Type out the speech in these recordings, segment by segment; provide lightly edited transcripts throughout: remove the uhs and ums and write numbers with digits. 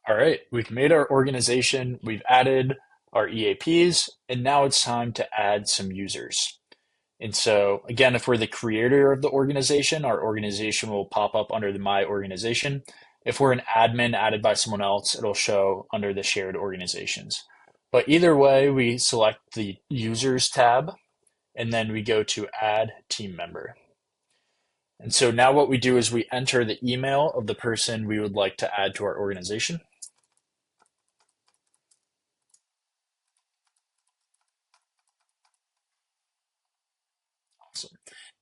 All right, we've made our organization, we've added our EAPs, and now it's time to add some users. And so, again, if we're the creator of the organization, our organization will pop up under the My Organization. If we're an admin added by someone else, it'll show under the Shared Organizations. But either way, we select the Users tab, and then we go to Add Team Member. And so now what we do is we enter the email of the person we would like to add to our organization. Awesome.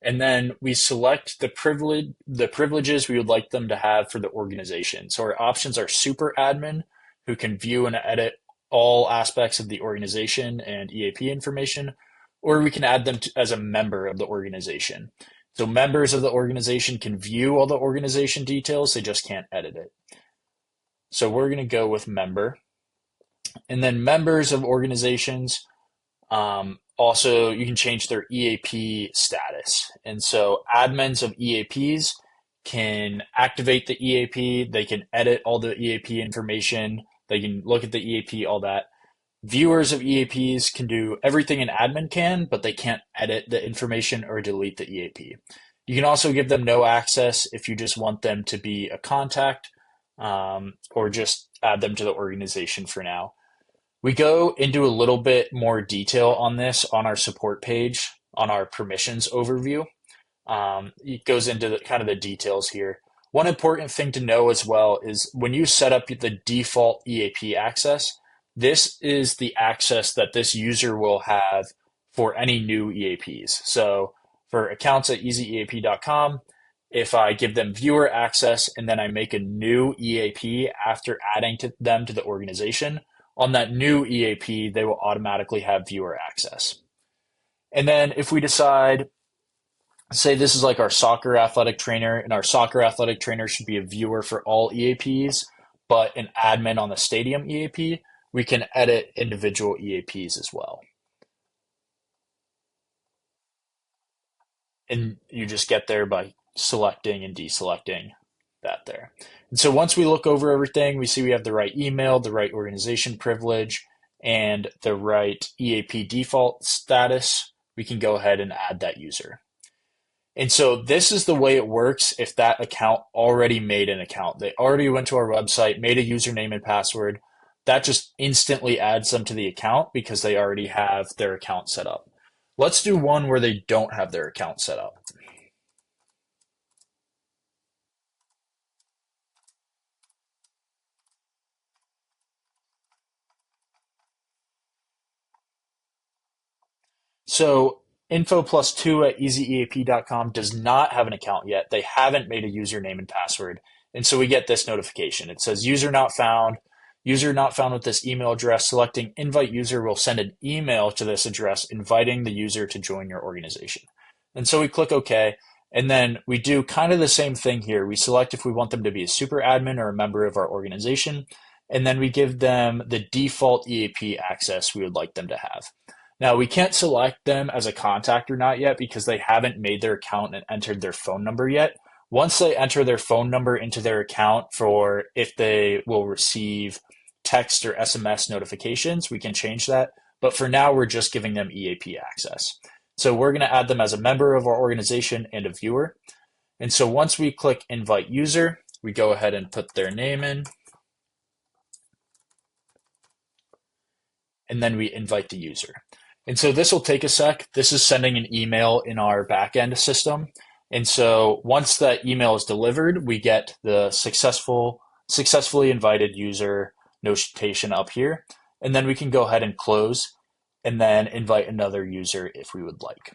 And then we select the privileges we would like them to have for the organization. So our options are super admin, who can view and edit all aspects of the organization and EAP information, or we can add them as a member of the organization. So members of the organization can view all the organization details, they just can't edit it. So we're going to go with member. And then members of organizations, also, you can change their EAP status. And so admins of EAPs can activate the EAP, they can edit all the EAP information, they can look at the EAP, all that. Viewers of EAPs can do everything an admin can, but they can't edit the information or delete the EAP. You can also give them no access if you just want them to be a contact, or just add them to the organization for now. We go into a little bit more detail on this on our support page on our permissions overview. It goes into kind of the details here. One important thing to know as well is when you set up the default EAP access, this is the access that this user will have for any new EAPs. So for accounts at EZ-EAP.com, if I give them viewer access and then I make a new EAP after adding them to the organization, on that new EAP, they will automatically have viewer access. And then if we decide, say this is like our soccer athletic trainer, and our soccer athletic trainer should be a viewer for all EAPs, but an admin on the stadium EAP, we can edit individual EAPs as well. And you just get there by selecting and deselecting that there. And so once we look over everything, we see we have the right email, the right organization privilege, and the right EAP default status. We can go ahead and add that user. And so this is the way it works if that account already made an account. They already went to our website, made a username and password. That just instantly adds them to the account because they already have their account set up. Let's do one where they don't have their account set up. So info plus two at EZ-EAP.com does not have an account yet. They haven't made a username and password. And so we get this notification. It says user not found. User not found with this email address. Selecting invite user will send an email to this address inviting the user to join your organization. And so we click OK. And then we do kind of the same thing here. We select if we want them to be a super admin or a member of our organization. And then we give them the default EAP access we would like them to have. Now, we can't select them as a contact or not yet because they haven't made their account and entered their phone number yet. Once they enter their phone number into their account for if they will receive text or SMS notifications, we can change that. But for now, we're just giving them EAP access. So we're going to add them as a member of our organization and a viewer. And so once we click invite user, we go ahead and put their name in. And then we invite the user. And so this will take a sec. This is sending an email in our backend system. And so once that email is delivered, we get the successfully invited user notation up here. And then we can go ahead and close and then invite another user if we would like.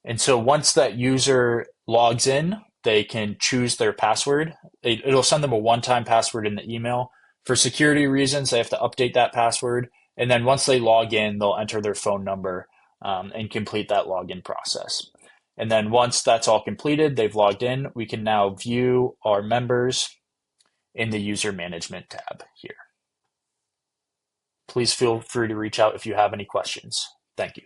And so once that user logs in, they can choose their password. It'll send them a one-time password in the email. For security reasons, they have to update that password. And then once they log in, they'll enter their phone number and complete that login process. And then once that's all completed, they've logged in, we can now view our members in the user management tab here. Please feel free to reach out if you have any questions. Thank you.